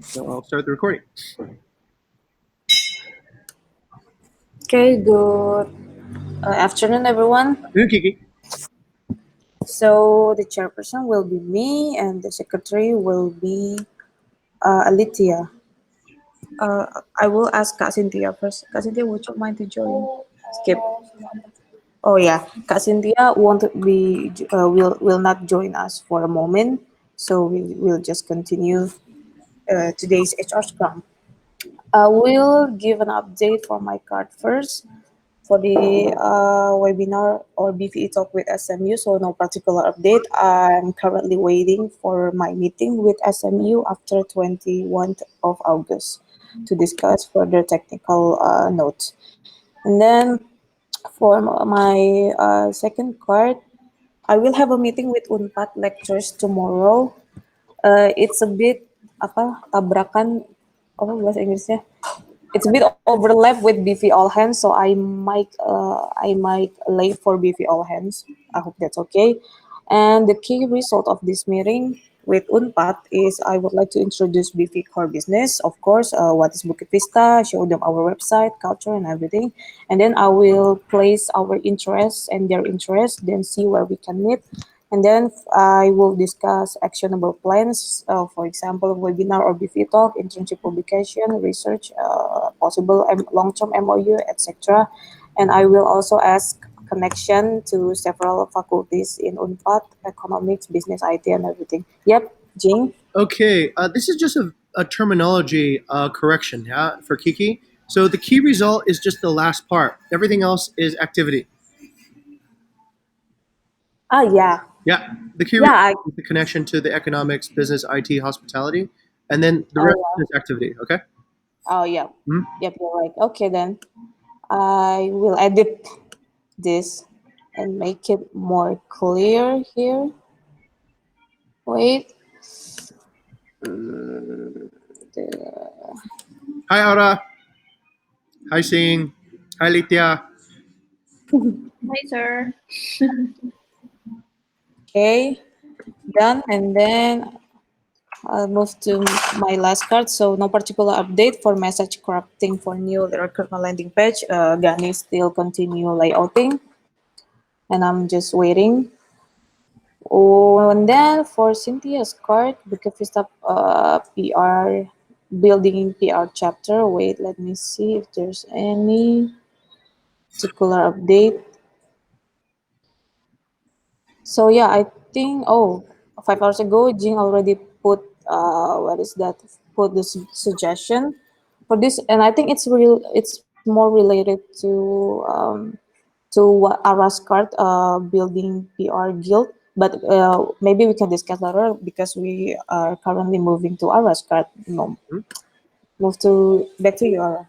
So I'll start the recording. Okay, good afternoon, everyone. Afternoon, Kiki. So the chairperson will be me, and the secretary will be Alithia. I will ask Kak Cynthia first. Kak Cynthia, would you mind to join? Skip. Oh yeah, Kak Cynthia won't be will not join us for a moment, so we will just continue today's HR Scrum. I will give an update for my card first. For the webinar or BVE talk with SMU, so no particular update. I'm currently waiting for my meeting with SMU after 21st of August to discuss further technical notes. And then for my second card, I will have a meeting with Unpad lecturers tomorrow. It's a bit apa tabrakan apa bahasa Inggrisnya, it's a bit overlap with BV All Hands, so I might late for BV All Hands. I hope that's okay. And the key result of this meeting with Unpad is I would like to introduce BV core business, of course, what is Bukit Vista, show them our website, culture, and everything. And then I will place our interests and their interests, then see where we can meet. And then I will discuss actionable plans, for example, webinar or BV talk, internship publication, research, possible long-term MOU, etc. And I will also ask connection to several faculties in UNPAD, economics, business, IT, and everything. Yep, Jing. Okay, this is just a terminology correction, yeah, for Kiki. So the key result is just the last part. Everything else is activity. Yeah, Yeah, the key yeah. result is the connection to the economics, business, IT, hospitality, and then the rest Oh, is activity. Okay. oh, yeah. Hmm? Yep, you're right. Okay, then I will edit this and make it more clear here. Wait. The- Hi, Aura. Hi, Sing. Hi, Litya. Hi, sir. Okay, done. And then I'll move to my last card. So no particular update for message crafting for new recruitment landing page. Gani still continue layouting, and I'm just waiting. Oh, and then for Cynthia's card, Bukit Vista PR building PR chapter. Wait, let me see if there's any particular update. So yeah, I think 5 hours ago, Jing already put what is that? Put the suggestion for this, and I think it's real. It's more related to what Aras card building PR guild. But maybe we can discuss later because we are currently moving to Aras card. No, Hmm? move to back to you, Ara.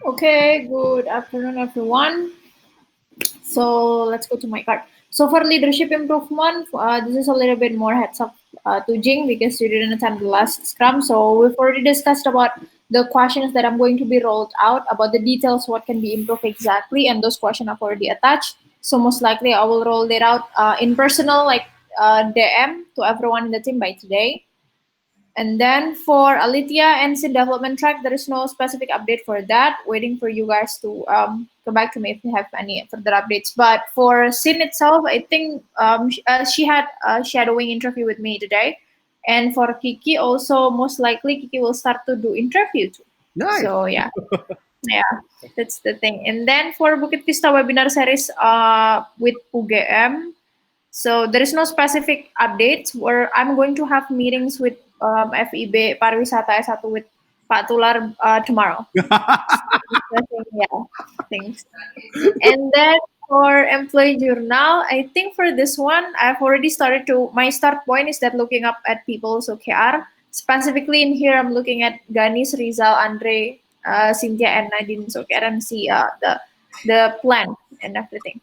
Okay, good afternoon, everyone. So let's go to my card. So for leadership improvement, this is a little bit more heads up to Jing because you didn't attend the last scrum. So we've already discussed about the questions that I'm going to be rolled out about the details, what can be improved exactly, and those questions are already attached. So most likely I will roll it out in personal, like DM to everyone in the team by today. And then for Alithia and Sin development track, there is no specific update for that. Waiting for you guys to come back to me if you have any further updates. But for Sin itself, I think she had a shadowing interview with me today. And for Kiki, also most likely Kiki will start to do interview too. Nice. So yeah, that's the thing. And then for Bukit Vista webinar series with UGM, so there is no specific updates where I'm going to have meetings with FIB Pariwisata S1 with Pak Tular tomorrow. Yeah, thanks. And then for employee journal, I think for this one, I've already started to, my start point is that looking up at people's OKR. Specifically in here, I'm looking at Ganis, Rizal, Andre, Cynthia, and Nadine's OKR and see the plan and everything.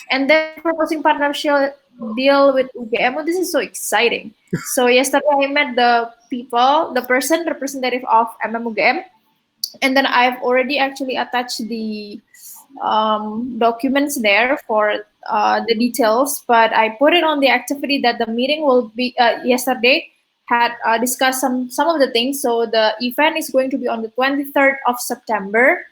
And then for proposing partnership deal with UGM, oh, this is so exciting. So yesterday I met the people, the person representative of UGM, and then I've already actually attached the documents there for the details, but I put it on the activity that the meeting will be yesterday had discussed some of the things. So the event is going to be on the 23rd of September,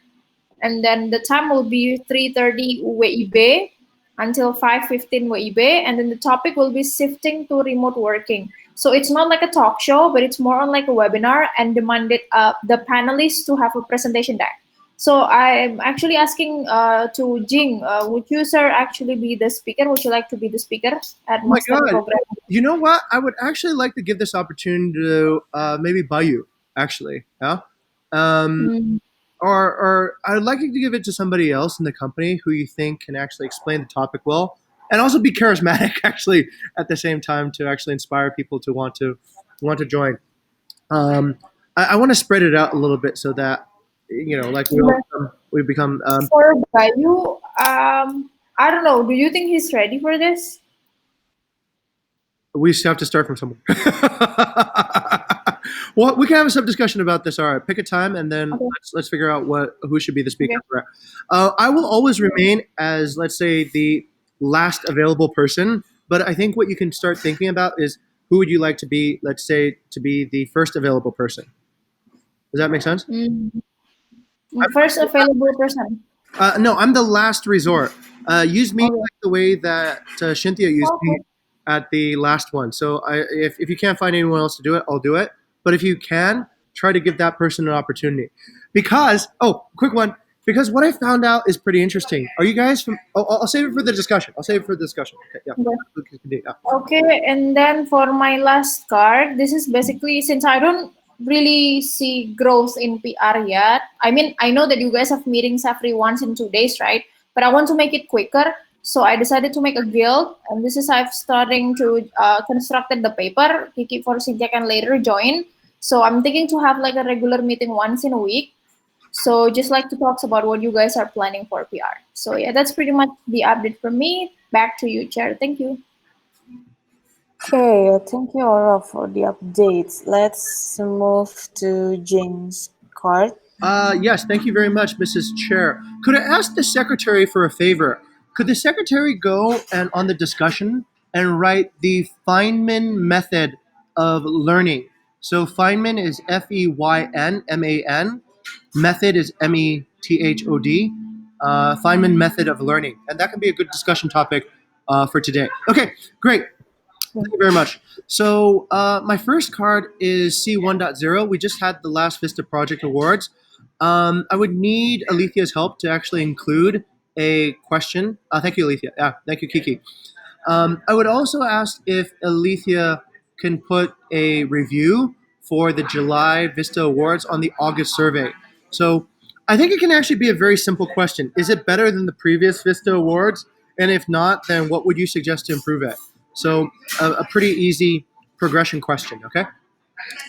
and then the time will be 3:30 WIB until 5:15 WIB, and then the topic will be shifting to remote working. So it's not like a talk show, but it's more on like a webinar, and demanded the panelists to have a presentation deck. So I'm actually asking to Jing, would you, sir, actually be the speaker? Would you like to be the speaker at Oh my master God. program? You know what? I would actually like to give this opportunity to maybe Bayu, actually. Yeah. Um, Mm, or I'd like you to give it to somebody else in the company who you think can actually explain the topic well, and also be charismatic actually at the same time to actually inspire people to want to join. Um, I want to spread it out a little bit so that like we become for Bayu, I don't know. Do you think he's ready for this? we just have to start from somewhere. Well, we can have some discussion about this. All right, pick a time, and then Okay. let's figure out who should be the speaker Okay. for it. I will always remain as, let's say, the last available person, but I think what you can start thinking about is who would you like to be, let's say, to be the first available person. Does that make sense? Mm. First available person. No, I'm the last resort. Use me Okay. like the way that Cynthia used me Okay. at the last one. So if you can't find anyone else to do it, I'll do it. But if you can, try to give that person an opportunity. Because, quick one. Because what I found out is pretty interesting. Are you guys from? Oh, I'll save it for the discussion. I'll save it for the discussion. Okay, yeah. Okay. Yeah. Okay, and then for my last card, this is basically since I don't really see growth in PR yet. I mean, I know that you guys have meetings every once in 2 days, right? But I want to make it quicker, so I decided to make a guild, and this is I've starting to constructed the paper. Kiki for Cynthia can later join. So I'm thinking to have like a regular meeting once in a week. So just like to talk about what you guys are planning for PR. So yeah, that's pretty much the update from me. Back to you, Chair. Thank you. Okay, thank you, Aura, for the updates. Let's move to James' card. Yes, thank you very much, Mrs. Chair. Could I ask the secretary for a favor? Could the secretary go and on the discussion and write the Feynman method of learning? So Feynman is Feynman. Method is Method. Feynman method of learning, and that can be a good discussion topic for today. Okay, great. Thank you very much. So my first card is C1.0. We just had the last Vista Project Awards. I would need Alethia's help to actually include a question. Thank you, Alethea. Yeah, thank you, Kiki. I would also ask if Alethea can put a review for the July Vista Awards on the August survey. So I think it can actually be a very simple question. Is it better than the previous Vista Awards? And if not, then what would you suggest to improve it? So a pretty easy progression question, okay?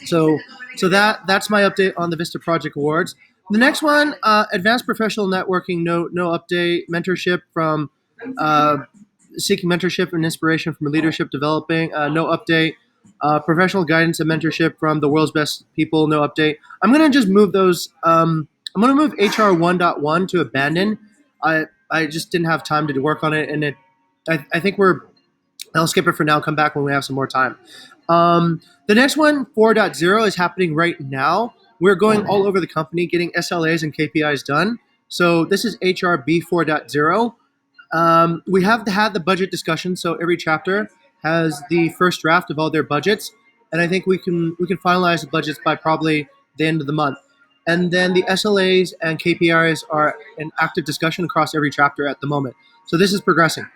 So that's my update on the Vista Project Awards. The next one, advanced professional networking, no update. Mentorship from seeking mentorship and inspiration from leadership developing, no update. Professional guidance and mentorship from the world's best people, no update. I'm gonna just move those. I'm gonna move HR 1.1 to abandon. I just didn't have time to work on it, and I think I'll skip it for now. Come back when we have some more time. The next one, 4.0, is happening right now. We're going all over the company getting SLAs and KPIs done. So this is HRB 4.0. We have had the budget discussion, so every chapter has the first draft of all their budgets, and I think we can finalize the budgets by probably the end of the month. And then the SLAs and KPIs are in active discussion across every chapter at the moment. So this is progressing.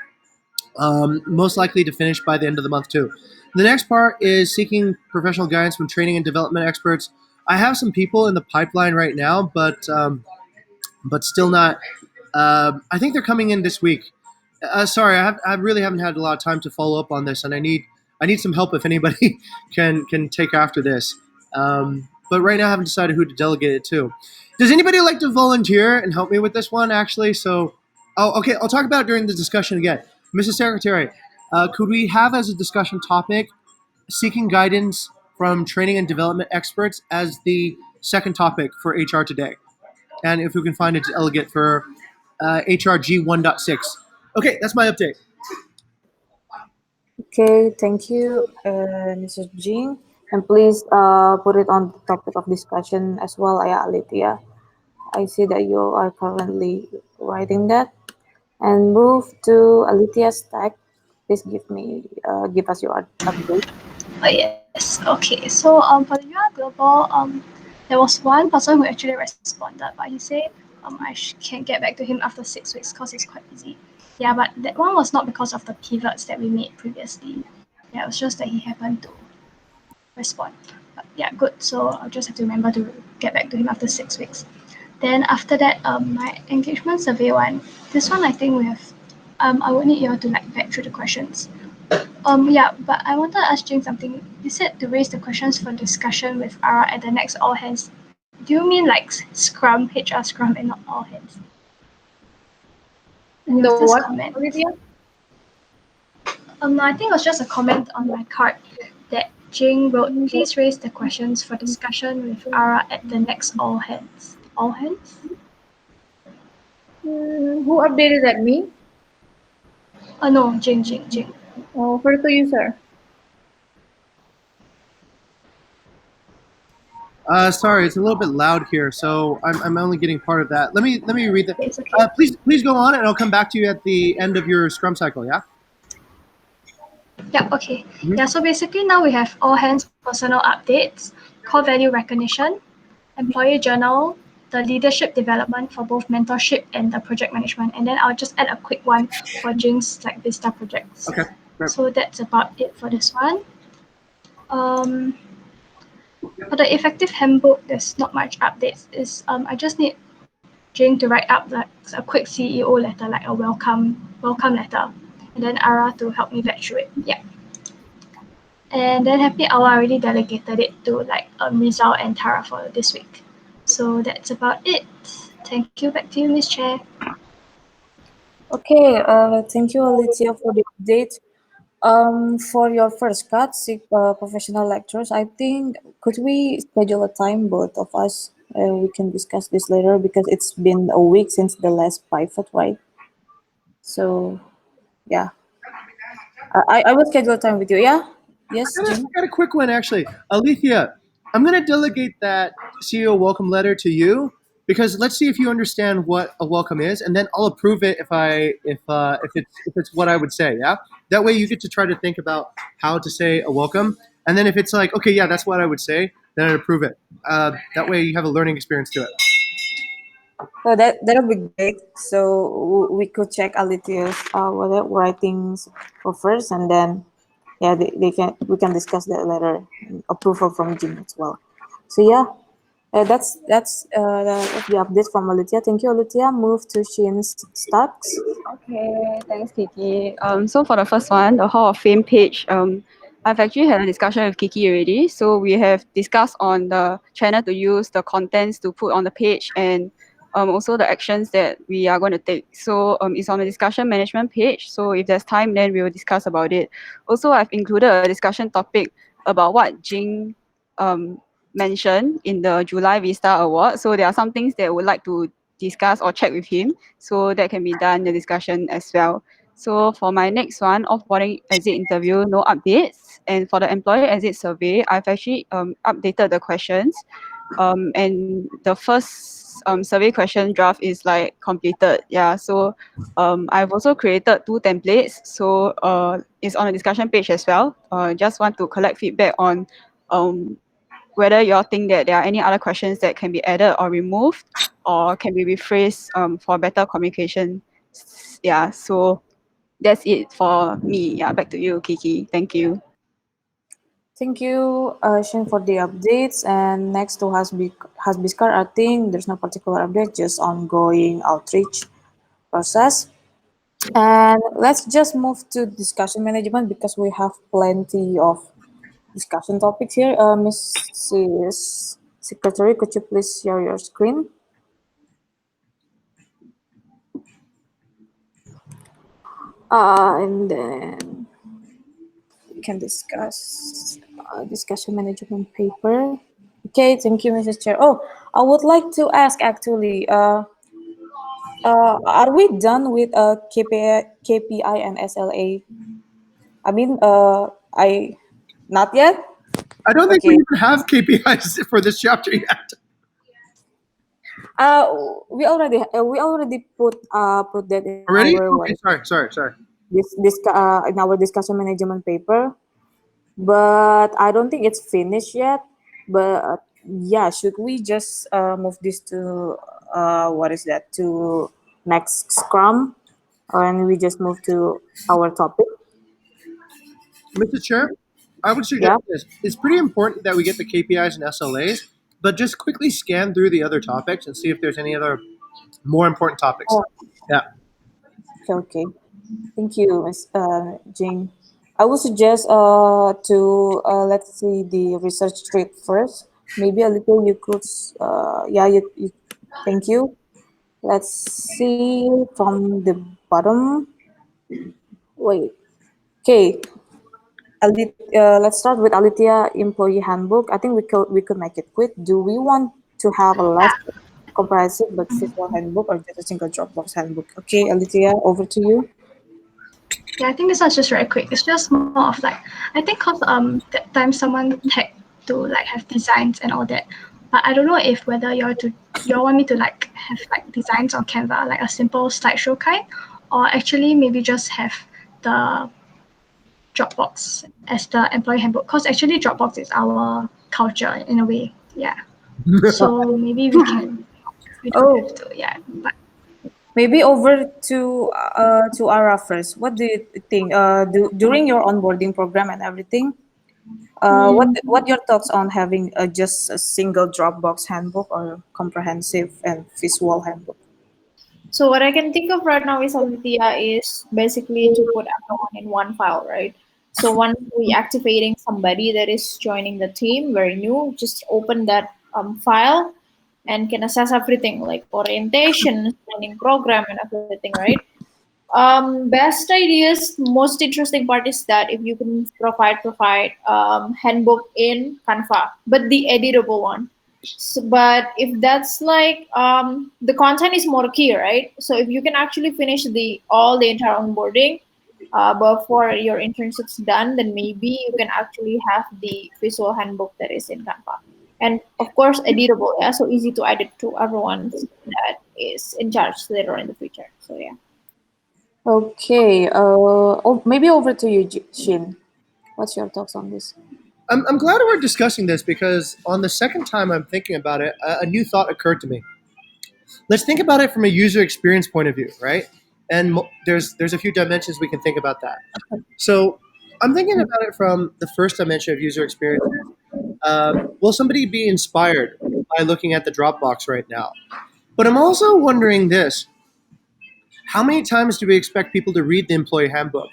Most likely to finish by the end of the month too. The next part is seeking professional guidance from training and development experts. I have some people in the pipeline right now, but still not. I think they're coming in this week. Sorry, I really haven't had a lot of time to follow up on this, and I need some help if anybody can take after this. But right now, I haven't decided who to delegate it to. Does anybody like to volunteer and help me with this one? Actually, okay, I'll talk about it during the discussion again. Mrs. Secretary, could we have as a discussion topic seeking guidance from training and development experts as the second topic for HR today? And if we can find a delegate for HRG 1.6. Okay, that's my update. Okay, thank you, Mr. Jing. And please put it on the topic of discussion as well, Ayah Alithia. I see that you are currently writing that. And move to Alithia Stack. Please give us your update. Oh yes. Okay. So for the UI Global, there was one person who actually responded, but he said can get back to him after 6 weeks because it's quite busy. Yeah, but that one was not because of the pivots that we made previously. Yeah, it was just that he happened to respond. But yeah, good. So I'll just have to remember to get back to him after 6 weeks. Then after that, my engagement survey one. This one I think we have. I would need you all to like back through the questions. Yeah, but I wanted to ask Jane something. You said to raise the questions for discussion with Ara at the next all hands. Do you mean like Scrum, HR Scrum, and not all hands? And there was The this what, comment. Olivia? No, I think it was just a comment on my card that Jing wrote, please raise the questions for discussion with Ara at the next all hands. All hands? Who updated that? Me? No, Jing. Oh, first to you, sir. Sorry, it's a little bit loud here, so I'm only getting part of that. Let me read that. It's okay. Please go on, and I'll come back to you at the end of your Scrum cycle. Yeah. Yeah, okay. Mhm. Yeah, so basically now we have all hands personal updates, core value recognition, employee journal, the leadership development for both mentorship and the project management. And then I'll just add a quick one for Jing's like Vista projects. Okay. Great. So that's about it for this one. Um, for the effective handbook, there's not much updates. Is I just need Jing to write up like a quick CEO letter, like a welcome letter, and then Ara to help me vet through it. Yeah. And then Happy Hour I already delegated it to like Rizal and Tara for this week. So that's about it. Thank you. Back to you, Miss Chair. Okay, thank you, Alicia, for the update. For your first cut, professional lectures, I think could we schedule a time, both of us? We can discuss this later because it's been a week since the last pivot, right? So yeah, I will schedule a time with you. Yeah, yes, I Jim. got a quick one actually. Alethea, I'm going to delegate that CEO welcome letter to you because let's see if you understand what a welcome is, and then I'll approve it if it's what I would say. Yeah, that way you get to try to think about how to say a welcome, and then if it's like okay, yeah, that's what I would say, then I'd approve it. That way you have a learning experience to it. So that'll be great. So we could check Alicia's writings first, and then yeah, they can we can discuss that later. Approval from Jim as well. So yeah, that's the update from Alicia. Thank you, Alicia. Move to Shin's stocks. Okay, thanks, Kiki. So for the first one, the Hall of Fame page, I've actually had a discussion with Kiki already. So we have discussed on the channel to use, the contents to put on the page, and also the actions that we are going to take. So it's on the discussion management page. So if there's time, then we will discuss about it. Also, I've included a discussion topic about what Jing mentioned in the July Vista Award. So there are some things that I would like to discuss or check with him. So that can be done in the discussion as well. So for my next one, offboarding exit interview, no updates. And for the employee exit survey, I've actually updated the questions. And the first survey question draft is like completed. Yeah. So I've also created 2 templates. So it's on the discussion page as well. Just want to collect feedback on whether you all think that there are any other questions that can be added or removed or can be rephrased for better communication. Yeah, so that's it for me. Yeah, back to you, Kiki. Thank you. Thank you, Shin, for the updates. And next to Hasbiskar, I think there's no particular update, just ongoing outreach process. And let's just move to discussion management because we have plenty of discussion topics here. Mrs. Secretary, could you please share your screen? And then we can discuss discussion management paper. Okay, thank you, Mrs. Chair. Oh, I would like to ask actually, are we done with KPI and SLA? I mean, I not yet. I don't think we Okay. even have KPIs for this chapter yet. Uh, we already put that in Already? our Okay, sorry. in our discussion management paper, but I don't think it's finished yet. But yeah, should we just move this to what is that, to next Scrum, and we just move to our topic? Mr. Chair, I would suggest Yeah. this. It's pretty important that we get the KPIs and SLAs, but just quickly scan through the other topics and see if there's any other more important topics. Oh, Yeah. okay. Thank you, Miss Jane. I would suggest to let's see the research trip first. Maybe a little you could yeah, you thank you. Let's see from the bottom. Wait. Okay. Let's start with Alitia employee handbook. I think we could make it quick. Do we want to have a less comprehensive but visual handbook, or just a single Dropbox handbook? Okay, Alitia, over to you. Yeah, I think this one's just very quick. It's just more of like, I think cause that time someone had to like have designs and all that, but I don't know if whether you all want me to like have like designs on Canva, like a simple slideshow kind, or actually maybe just have the Dropbox as the employee handbook. Cause actually Dropbox is our culture in a way. Yeah. So maybe we don't have Oh, to. Yeah. But maybe over to Ara first. What do you think? During your onboarding program and everything, what your thoughts on having just a single Dropbox handbook or comprehensive and visual handbook? So what I can think of right now is Althea is basically to put everyone in one file, right? So once we activating somebody that is joining the team, very new, just open that file and can assess everything like orientation, training program, and everything, right? Best ideas, most interesting part is that if you can provide handbook in Canva, but the editable one. So, but if that's like the content is more key, right? So if you can actually finish the entire onboarding before your internship's done, then maybe you can actually have the visual handbook that is in Canva, and of course editable. Yeah, so easy to edit to everyone that is in charge later in the future. So yeah. Okay. Maybe over to you, Shin. What's your thoughts on this? I'm glad we're discussing this because on the second time I'm thinking about it, a new thought occurred to me. Let's think about it from a user experience point of view, right? And there's a few dimensions we can think about that. So I'm thinking about it from the first dimension of user experience. Will somebody be inspired by looking at the Dropbox right now? But I'm also wondering this: how many times do we expect people to read the employee handbook?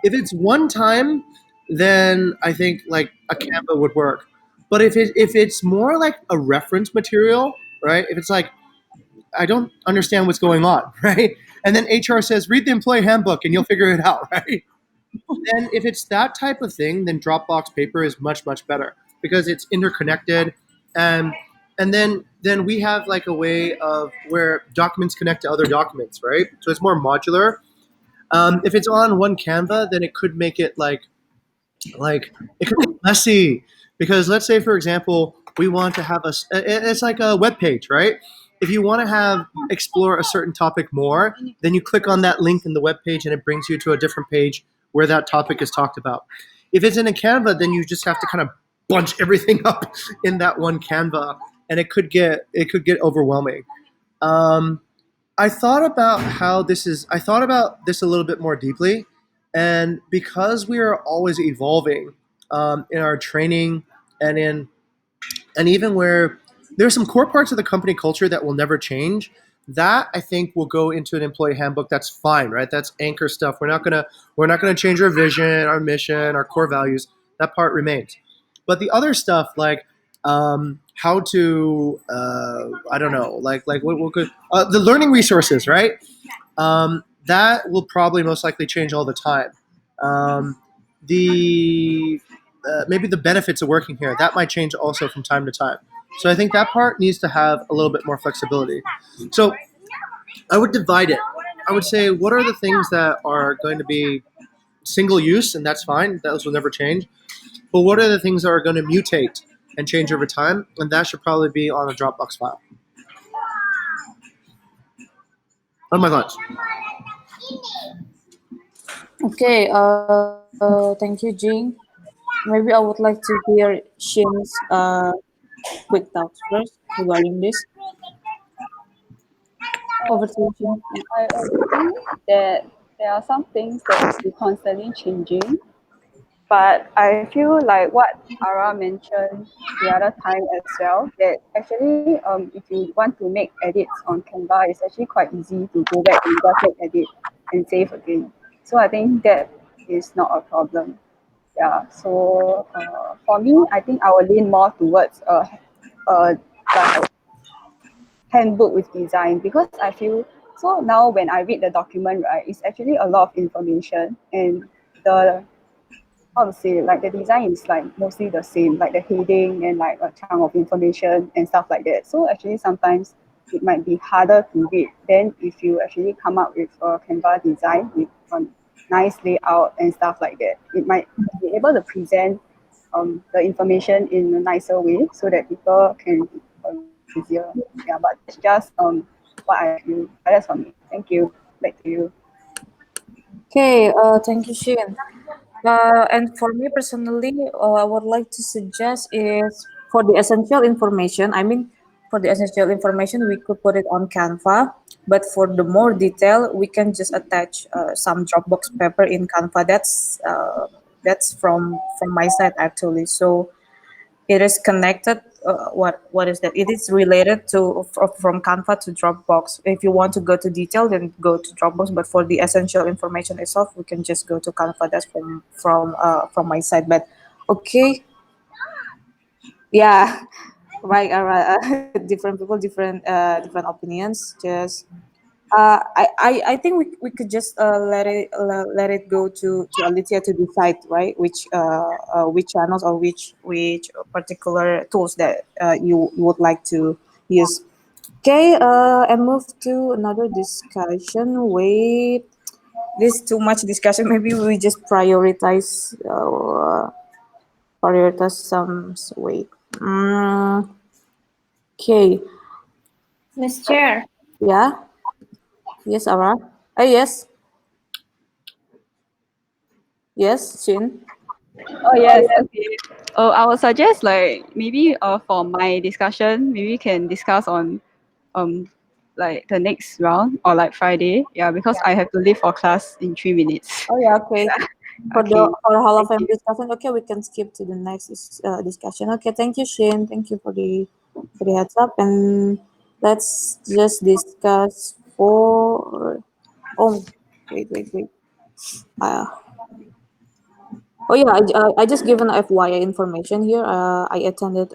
If it's one time, then I think like a Canva would work. But if it's more like a reference material, right? If it's like I don't understand what's going on, right? And then HR says read the employee handbook and you'll figure it out, right? Then if it's that type of thing, then Dropbox paper is much better because it's interconnected, and then we have like a way of where documents connect to other documents, right? So it's more modular. If it's on one Canva, then it could make it like it could be messy because let's say for example we want to have it's like a web page, right? If you want to have explore a certain topic more, then you click on that link in the web page and it brings you to a different page where that topic is talked about. If it's in a Canva, then you just have to kind of bunch everything up in that one Canva, and it could get overwhelming. um, I thought about this a little bit more deeply, and because we are always evolving in our training and in and even where there's some core parts of the company culture that will never change. That I think will go into an employee handbook. That's fine, right? That's anchor stuff. We're not gonna change our vision, our mission, our core values. That part remains. But the other stuff like how to I don't know, like what could the learning resources, right? That will probably most likely change all the time. Um, the maybe the benefits of working here that might change also from time to time. So I think that part needs to have a little bit more flexibility. So I would divide it. I would say what are the things that are going to be single use, and that's fine. Those will never change. but what are the things that are going to mutate and change over time? And that should probably be on a Dropbox file. What are my thoughts? Okay, thank you, Jing. Maybe I would like to hear Shin's quick thoughts first regarding this. Over to you, Shin. Yeah. I agree that there are some things that will be constantly changing, but I feel like what Ara mentioned the other time as well, that actually if you want to make edits on Canva, it's actually quite easy to go back and just make edit and save again. So I think that is not a problem. Yeah. So for me, I think I will lean more towards like handbook with design, because I feel so now when I read the document, right, it's actually a lot of information, and the how to say, like the design is like mostly the same, like the heading and like a chunk of information and stuff like that. So actually sometimes it might be harder to read than if you actually come up with a Canva design with a nice layout and stuff like that. It might be able to present the information in a nicer way so that people can easier. Yeah, but that's just what I feel. That's for me. Thank you. Back to you. Okay, thank you, Shin. And for me personally, I would like to suggest is for the essential information. I mean, for the essential information, we could put it on Canva. But for the more detail, we can just attach some Dropbox paper in Canva. That's from my side actually. So it is connected. What is that? It is related to from Canva to Dropbox. If you want to go to detail, then go to Dropbox. But for the essential information itself, we can just go to Canva. That's from my side. But okay, yeah, right. All right. Different people, different opinions. Just I think we could just let it go to Alicia to decide, right, which channels or which particular tools that you would like to use. Okay, and move to another discussion. Wait, this too much discussion. Maybe we just prioritize some. Wait. Okay. Miss Chair. Yeah. Yes, Ara. Yes. Yes, Shin. Oh yes, okay. I would suggest like maybe for my discussion, maybe we can discuss on um like the next round or like Friday. Yeah, because I have to leave for class in 3 minutes. Oh yeah, okay. Okay. For Hall of Thank Fame you. discussion, okay, we can skip to the next discussion. Okay, thank you, Shane. Thank you for the heads up, and let's just discuss for. Oh, wait. Uh, oh yeah, I just given FYI information here. I attended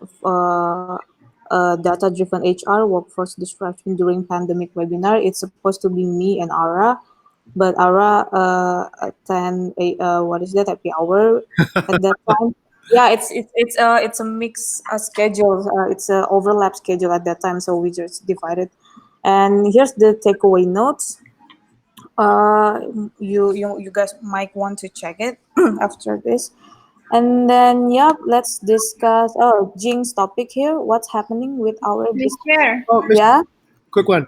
data-driven HR workforce disruption during pandemic webinar. It's supposed to be me and Ara, but Ara attend a what is that, happy hour at that time. Yeah, it's a mixed schedule. It's a overlap schedule at that time, so we just divided. And here's the takeaway notes. Uh, you guys might want to check it after this. And then, yeah, let's discuss. Oh, Jing's topic here. What's happening with our Miss business? Chair. Oh, Miss, Yeah, quick one.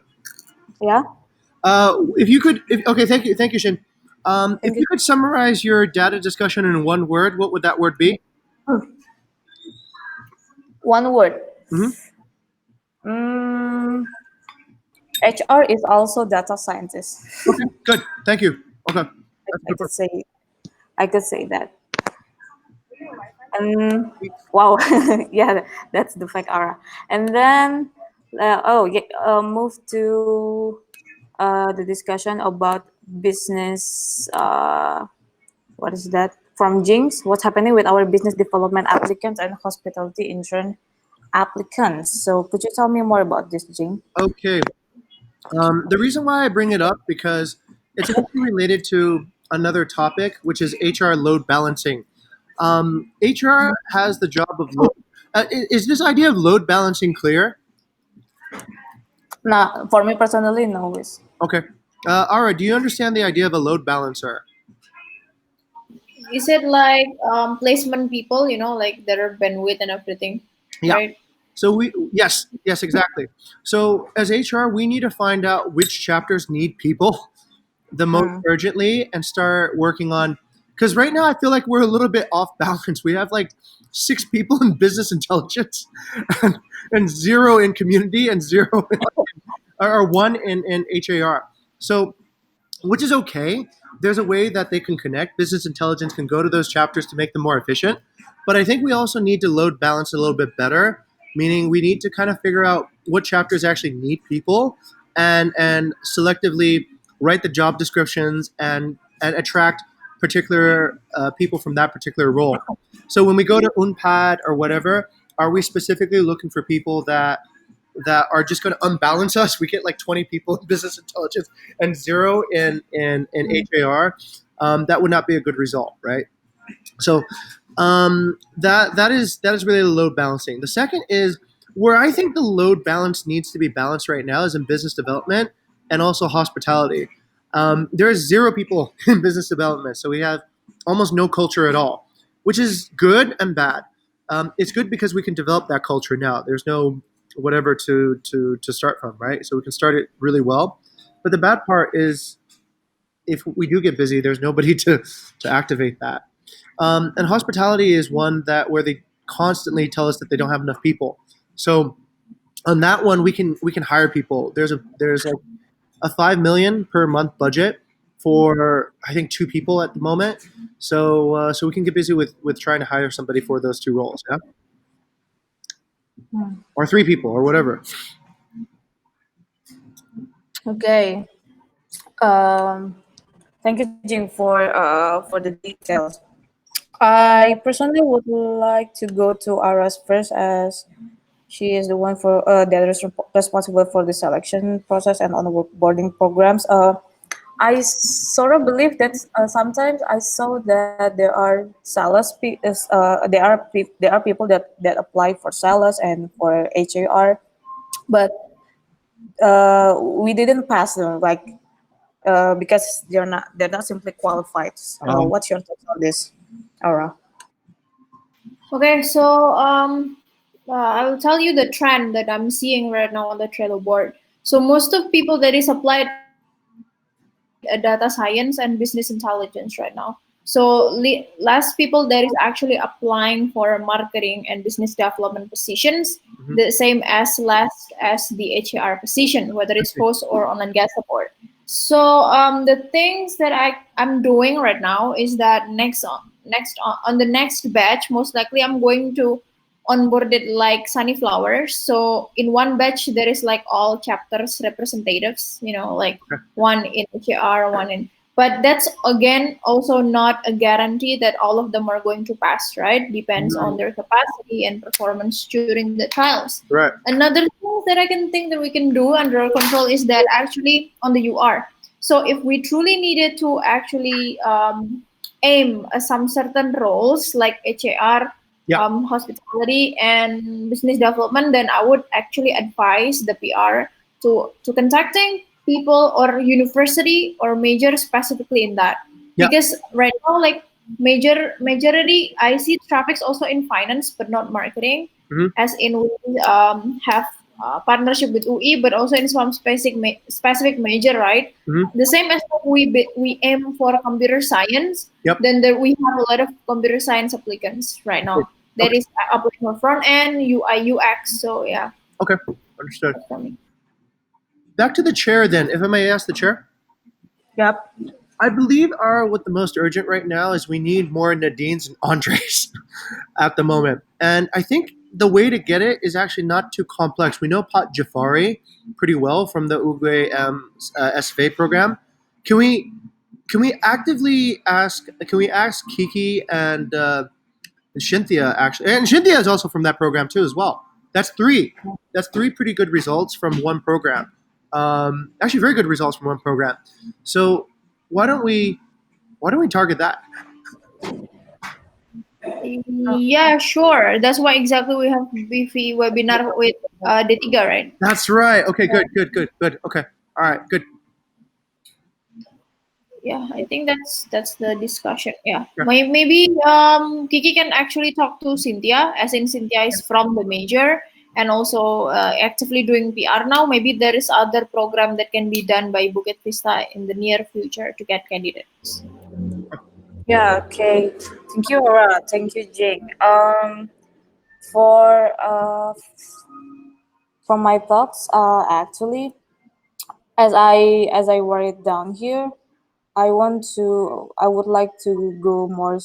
yeah. If you could, okay, thank you, Shin. If Thank you. you could summarize your data discussion in one word, what would that word be? One word. Hmm. Mm, HR is also data scientist. Okay, good. Thank you. Okay, that's I good. could say I could say that. And wow, yeah, that's the fact, Ara. And then, yeah, move to the discussion about business. What is that? From Jinx, what's happening with our business development applicants and hospitality insurance applicants? So, could you tell me more about this, Jing? Okay. The reason why I bring it up because it's actually related to another topic, which is HR load balancing. HR has the job of load. Is this idea of load balancing clear? Nah, for me personally, no. Is Okay. Ara, do you understand the idea of a load balancer? is it like placement people, like their bandwidth and everything, Yeah. right? So yes, exactly. So as HR, we need to find out which chapters need people the most urgently and start working on, because right now I feel like we're a little bit off balance. We have like 6 people in business intelligence and 0 in community and 0 or 1 in HAR. So which is okay. There's a way that they can connect. Business intelligence can go to those chapters to make them more efficient. But I think we also need to load balance a little bit better, meaning we need to kind of figure out what chapters actually need people and selectively write the job descriptions and attract particular people from that particular role. So when we go to Unpad or whatever, are we specifically looking for people that are just going to unbalance us? We get like 20 people in business intelligence and 0 in HAR. That would not be a good result, right? So that is really the load balancing. The second is where I think the load balance needs to be balanced right now is in business development and also hospitality. There is 0 people in business development, so we have almost no culture at all, which is good and bad. It's good because we can develop that culture now. There's no whatever to start from, right? So we can start it really well. But the bad part is if we do get busy, there's nobody to activate that. And hospitality is one that where they constantly tell us that they don't have enough people. So on that one, we can hire people. There's like a 5 million per month budget for I think 2 people at the moment. So we can get busy with trying to hire somebody for those 2 roles, yeah, or 3 people or whatever. Okay. Thank you, Jing, for the details. I personally would like to go to Aras first, as she is the one that is responsible for the selection process and onboarding programs. I sort of believe that sometimes I saw that there are there are people that apply for sales and for HAR, but we didn't pass them, like because they're not simply qualified. What's your thoughts on this, Aura? Okay, so I will tell you the trend that I'm seeing right now on the Trello board. So most of people that is applied data science and business intelligence right now. So less people that is actually applying for marketing and business development positions, the same as less as the HAR position, whether it's host or online guest support. So the things that I'm doing right now is that on the next batch, most likely I'm going to onboard it like sunflowers. So in one batch there is like all chapters representatives, like one in HR, one in. But that's again also not a guarantee that all of them are going to pass, right? Depends on their capacity and performance during the trials. Right. Another thing that I can think that we can do under our control is that actually on the UR. So if we truly needed to actually aim at some certain roles like HAR, Yeah. hospitality, and business development, then I would actually advise the PR to contacting people or university or major specifically in that. Yeah. Because right now, like majority, I see traffics also in finance, but not marketing. As in we have partnership with UI, but also in some specific major, right? The same as we aim for computer science. Yep. Then there we have a lot of computer science applicants right now. That is applying for front end, UI, UX. So yeah. Okay, understood. That's for me. Back to the chair then, if I may ask the chair. Yep. I believe what the most urgent right now is we need more Nadines and Andres at the moment. And I think the way to get it is actually not too complex. We know Pat Jafari pretty well from the Uruguay SFA program. Can we actively ask? Can we ask Kiki and Shinthia actually? And Shinthia is also from that program too as well. That's 3. That's 3 pretty good results from one program. Actually, very good results from one program. So why don't we target that? Yeah, sure. That's why exactly we have beefy webinar with D3, right? That's right. Okay, good. Okay. All right, good. yeah, I think that's the discussion. Yeah, Yeah. maybe Kiki can actually talk to Cynthia, as in Cynthia is from the major and also actively doing PR now. Maybe there is other program that can be done by Bukit Vista in the near future to get candidates. Yeah, okay. Thank you, Aura. Thank you, Jing. For from my thoughts, actually, as I write it down here, I would like to go more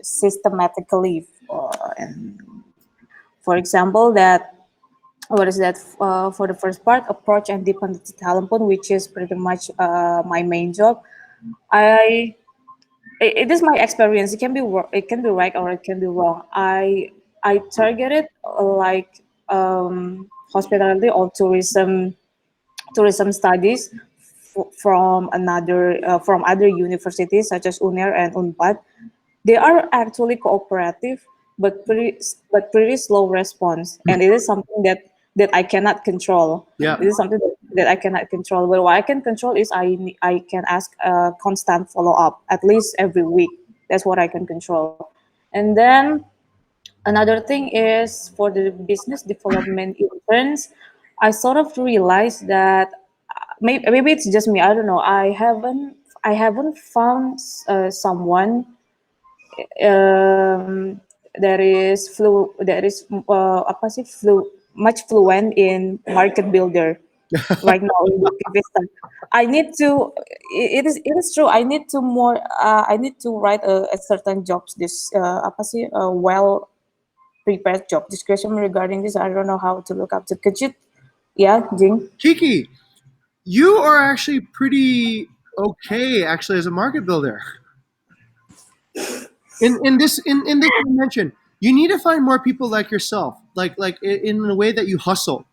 systematically. And for example, that what is that? For the first part, approach and deepen the talent pool, which is pretty much my main job. I it is my experience. It can be right or it can be wrong. I targeted like hospitality or tourism studies from other universities such as UNER and UNPAD. They are actually cooperative, but pretty slow response, and it is something that I cannot control. Yeah. It is something that I cannot control. But what I can control is I can ask a constant follow up at least every week. That's what I can control. And then another thing is for the business development interns, I sort of realized that maybe it's just me. I don't know. I haven't found someone that is apa sih much fluent in market builder right now in Bukit Vista. I need to. It is true. I need to write a certain jobs. This apa sih well prepared job description regarding this. I don't know how to look up to. Could you? Yeah, Jing. Kiki, you are actually pretty okay actually as a market builder. In this dimension, you need to find more people like yourself, like in a way that you hustle.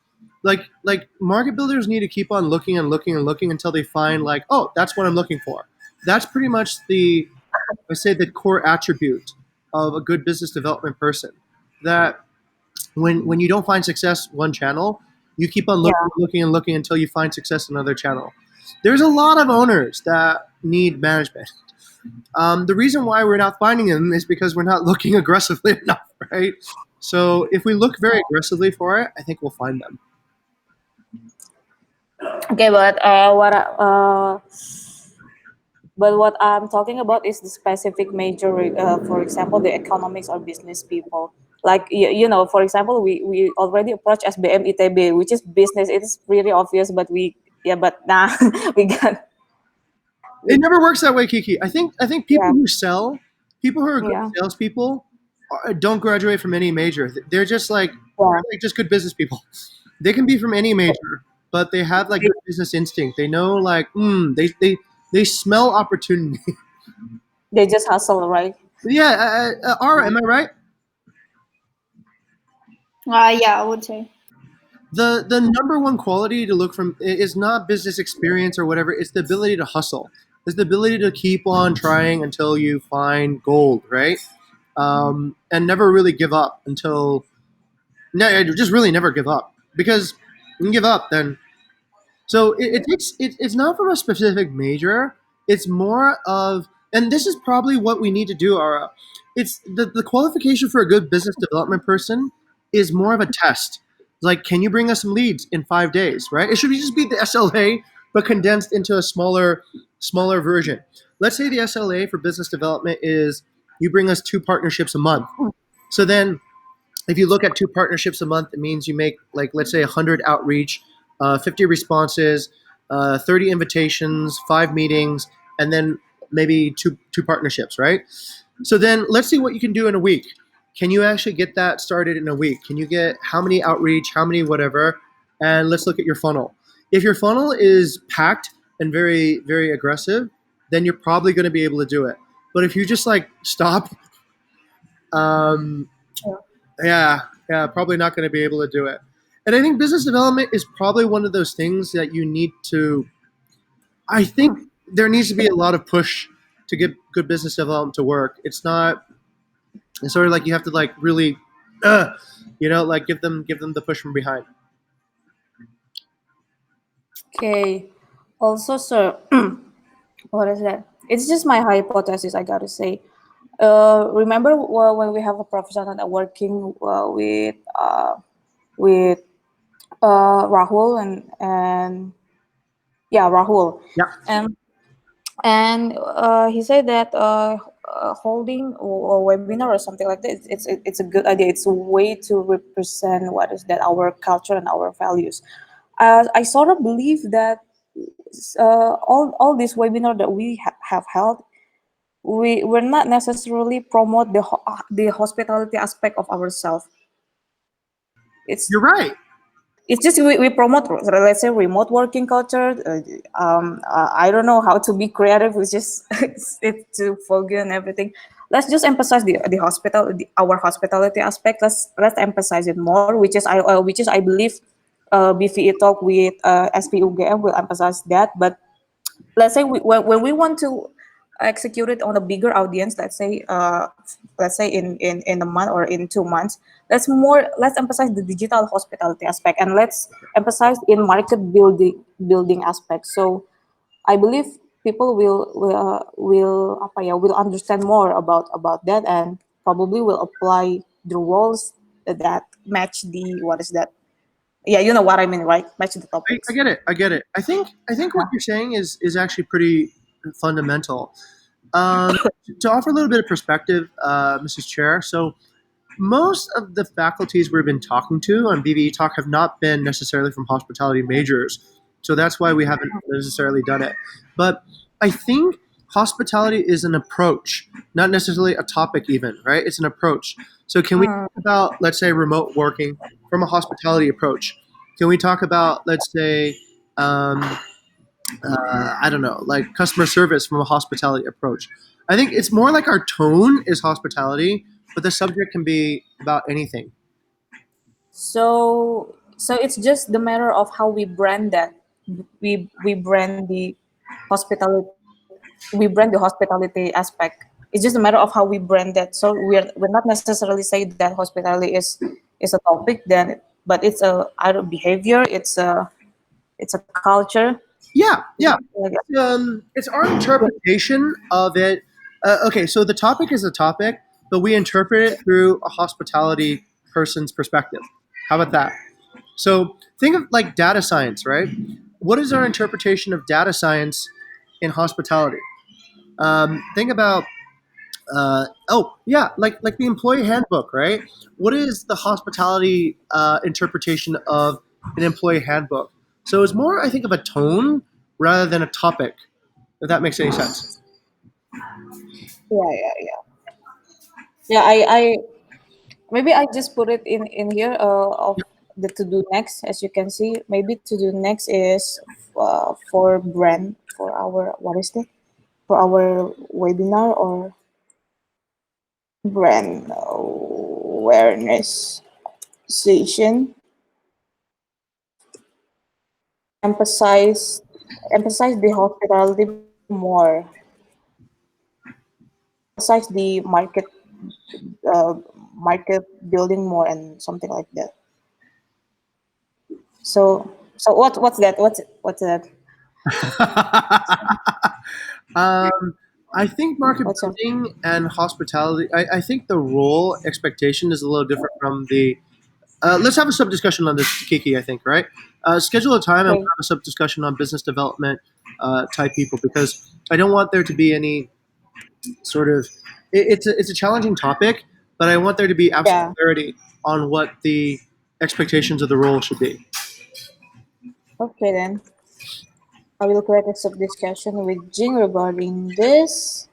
Like market builders need to keep on looking and looking and looking until they find like, oh, that's what I'm looking for. That's pretty much the, I say, the core attribute of a good business development person. That when you don't find success one channel, you keep on looking, Yeah. looking and looking until you find success in another channel. There's a lot of owners that need management. The reason why we're not finding them is because we're not looking aggressively enough, right? So if we look very aggressively for it, I think we'll find them. Okay, but what I'm talking about is the specific major, for example, the economics or business people. Like, for example, we already approached SBM ITB, which is business. It is pretty obvious, but but nah, we got, It we, never works that way, Kiki. I think people yeah, who sell, people who are good yeah, salespeople, don't graduate from any major. They're just like yeah. just good business people. They can be from any major, but they have like They, good business instinct. They know like they smell opportunity. they just hustle, right? Yeah, Ara, am I right? Yeah, I would say. The number one quality to look from is not business experience or whatever. It's the ability to hustle. It's the ability to keep on trying until you find gold, right? And never really give up until no, just really never give up because when you give up, then so it's not from a specific major. It's more of, and this is probably what we need to do. Ara, it's the qualification for a good business development person is more of a test. Like, can you bring us some leads in 5 days? Right? It should just be the SLA, but condensed into a smaller version. Let's say the SLA for business development is you bring us 2 partnerships a month. So then if you look at 2 partnerships a month, it means you make like let's say 100 outreach, 50 responses, 30 invitations, 5 meetings, and then maybe two partnerships, right? So then let's see what you can do in a week. Can you actually get that started in a week? Can you get how many outreach, how many whatever, and let's look at your funnel. If your funnel is packed and very very aggressive, then you're probably going to be able to do it. But if you just like stop, um, yeah, yeah, probably not going to be able to do it. And I think business development is probably one of those things that you need to. I think there needs to be a lot of push to get good business development to work. It's not. It's sort of like you have to like really, like give them the push from behind. Okay. Also, sir, what is that? It's just my hypothesis, I gotta say. Remember when we have a professional that working with Rahul and yeah, Rahul, Yeah, and he said that holding a webinar or something like that, it's a good idea. It's a way to represent what is that our culture and our values. I sort of believe that all these webinar that we have held, we're not necessarily promote the hospitality aspect of ourselves. It's you're right. it's just we promote, let's say, remote working culture. I don't know how to be creative. It's just it's to forget and everything. Let's just emphasize our hospitality aspect. Let's emphasize it more, which is I believe BVE talk with SPUGM will emphasize that. But let's say when we want to execute it on a bigger audience, let's say in a month or in 2 months, let's emphasize the digital hospitality aspect, and let's emphasize in market building aspect. So I believe people will understand more about that, and probably will apply the roles that match the what is that, yeah, you know what I mean, right? Match the I topics. get it. I get it. I think what you're saying is actually pretty fundamental. Um, to offer a little bit of perspective, Mrs. Chair. So most of the faculties we've been talking to on BBE Talk have not been necessarily from hospitality majors. So that's why we haven't necessarily done it. But I think hospitality is an approach, not necessarily a topic, even, right? It's an approach. So can we talk about, let's say, remote working from a hospitality approach? Can we talk about, let's say, um, I don't know, like customer service from a hospitality approach? I think it's more like our tone is hospitality, but the subject can be about anything. So it's just the matter of how we brand that. We brand the hospitality. We brand the hospitality aspect. It's just a matter of how we brand that. So we're not necessarily saying that hospitality is a topic then, but it's a either behavior. It's a culture. Yeah, yeah. Like, It's our interpretation of it. Okay, so the topic is a topic, but we interpret it through a hospitality person's perspective. How about that? So think of like data science, right? What is our interpretation of data science in hospitality? Think about oh yeah, like the employee handbook, right? What is the hospitality interpretation of an employee handbook? So it's more, I think, of a tone rather than a topic. If that makes any sense. yeah. Yeah, I maybe I just put it in here of the to do next. As you can see, maybe to do next is for brand for our what is that for our webinar or brand awareness session. Emphasize emphasize the hospitality more. Emphasize the uh, market building more and something like that. So what's that? What's that? um, I think market What's that? building and hospitality. I think the role expectation is a little different from the. Let's have a sub discussion on this, Kiki. I think right. Schedule a time and we'll Okay. have a sub discussion on business development type people because I don't want there to be any sort of. It's a challenging topic, but I want there to be absolute Yeah. clarity on what the expectations of the role should be. Okay then. I will create a sub discussion with Jing regarding this,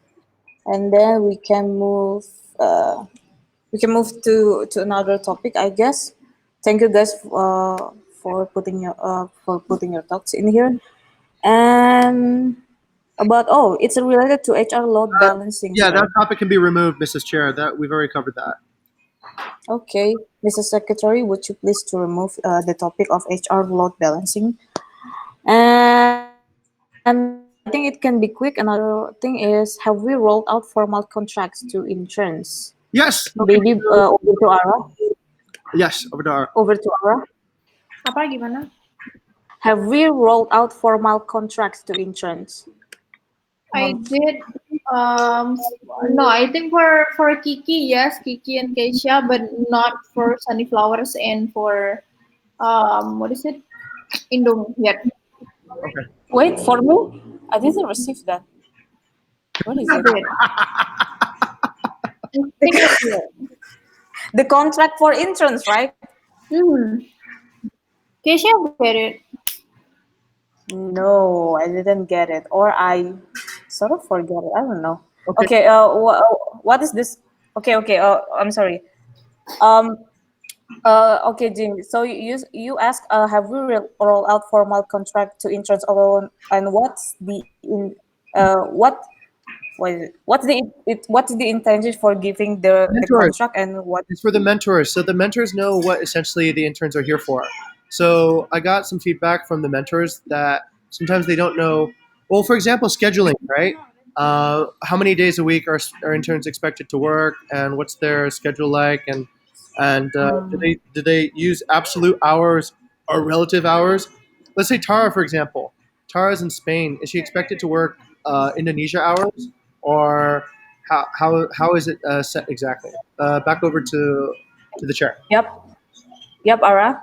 and then uh, we can move to another topic, I guess. Thank you guys for putting your thoughts in here. And about it's related to HR load Uh, balancing, yeah, that sir. topic can be removed, Mrs. Chair. That we've already covered that. Okay, Mr. Secretary, would you please to remove the topic of HR load balancing? And I think it can be quick. Another thing is, have we rolled out formal contracts to interns? Yes. Okay. Maybe So over to Ara. yes, over to our. Over to Ara. Apa gimana? Have we rolled out formal contracts to interns? I did. Um, no, I think for Kiki, yes, Kiki and Keisha, but not for Sunnyflowers and for what is it? Indomie yet. Okay. Wait for me. I didn't receive that. What is I it? did. I think I did. The contract for interns, right? Hmm. Keisha get it. No, I didn't get it, or I sort of forget it. I don't know. Okay. Okay. What is this? Okay. Okay. I'm sorry. Um. Okay, Jim. So you asked, have we roll out formal contract to interns alone, and what's the in what is it? What's the intention for giving the Mentors. contract, and what? It's for the mentors. So the mentors know what essentially the interns are here for. So I got some feedback from the mentors that sometimes they don't know. Well, for example, scheduling, right? How many days a week are interns expected to work, and what's their schedule like, and Mm, do they use absolute hours or relative hours? Let's say Tara, for example. Tara's in Spain. Is she expected to work Indonesia hours, or how is it set exactly? Back over to the chair. yep. Yep. Ara.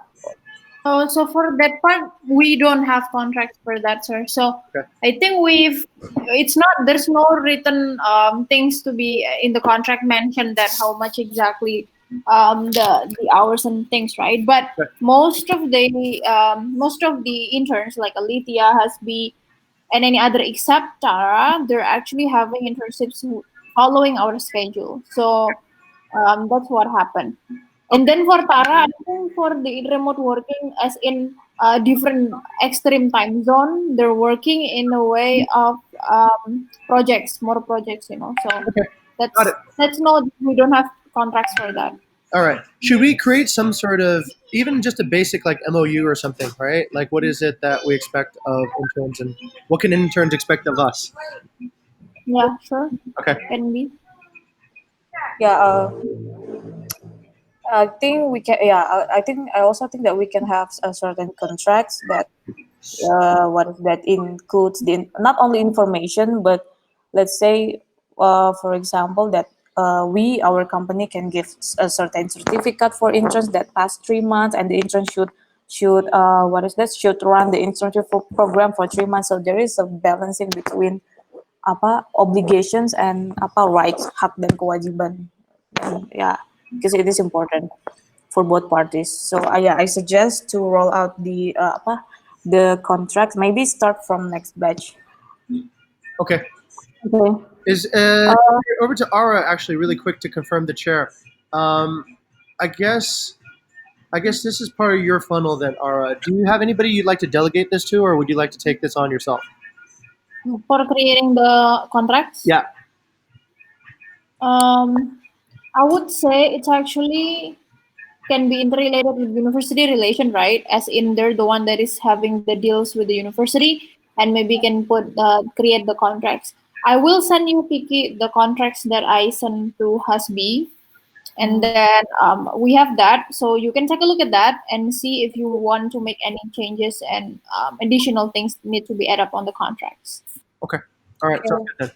So for that part, we don't have contracts for that, sir. So Okay. I think it's not, there's no written things to be in the contract mentioned that how much exactly the hours and things, right? But Okay. most of the interns like Alithia, Hasbi, and any other except Tara, they're actually having internships following our schedule. So that's what happened. And then for Tara, I think for the remote working, as in different extreme time zone, they're working in a way of projects, more projects, you know. So Okay. Got it. that's no, we don't have contracts for that. All right. Should we create some sort of even just a basic like MOU or something, right? Like what is it that we expect of interns and what can interns expect of us? Yeah, sure, Okay. can be. Yeah. I think we can. Yeah. I think I also think that we can have a certain contracts that what that includes not only information, but let's say, for example, that we our company can give a certain certificate for interns that past 3 months, and the intern should what is that should run the internship program for 3 months. So there is a balancing between apa obligations and apa rights, hak dan kewajiban. And yeah, because it is important for both parties. So yeah, I suggest to roll out the contracts. Maybe start from next batch. Okay. Okay. Is over to Ara actually really quick to confirm the chair. Um, I guess I guess this is part of your funnel then, Ara. Do you have anybody you'd like to delegate this to, or would you like to take this on yourself? For creating the contracts, Yeah. I would say it's actually can be interrelated with university relation, right? As in they're the one that is having the deals with the university, and maybe can create the contracts. I will send you, Kiki, the contracts that I sent to Hasbi, and Mm. then we have that, so you can take a look at that and see if you want to make any changes and additional things need to be added up on the contracts. Okay. All right. Sounds Okay. good then.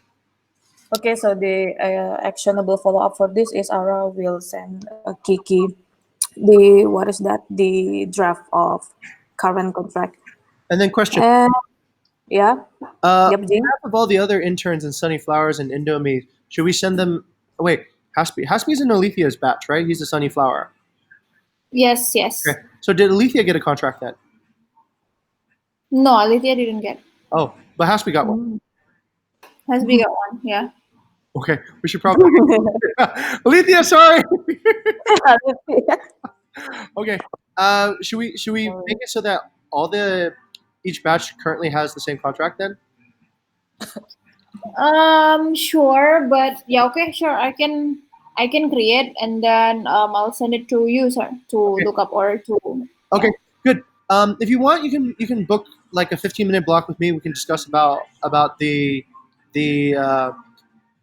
Okay, so the actionable follow up for this is Ara will send Kiki the what is that the draft of current contract. And then question. And yeah, On yep, Jing. behalf of all the other interns in Sunny Flowers and Indomie, should we send them? Oh, wait, Haspi. Haspi's in Alethea's batch, right? He's a Sunny Flower. Yes, yes. Okay. So did Alethea get a contract then? No, Alithia didn't get. Oh, but Haspi got one. Mm. Has we got one? Yeah. Okay. We should probably. Alethea, sorry. Okay. Should we make it so that all the each batch currently has the same contract then? Sure, but yeah, okay, sure. I can create and then I'll send it to you, sir, to Okay. look up or to Okay. yeah. Good. If you want, you can book like a 15-minute block with me. We can discuss about the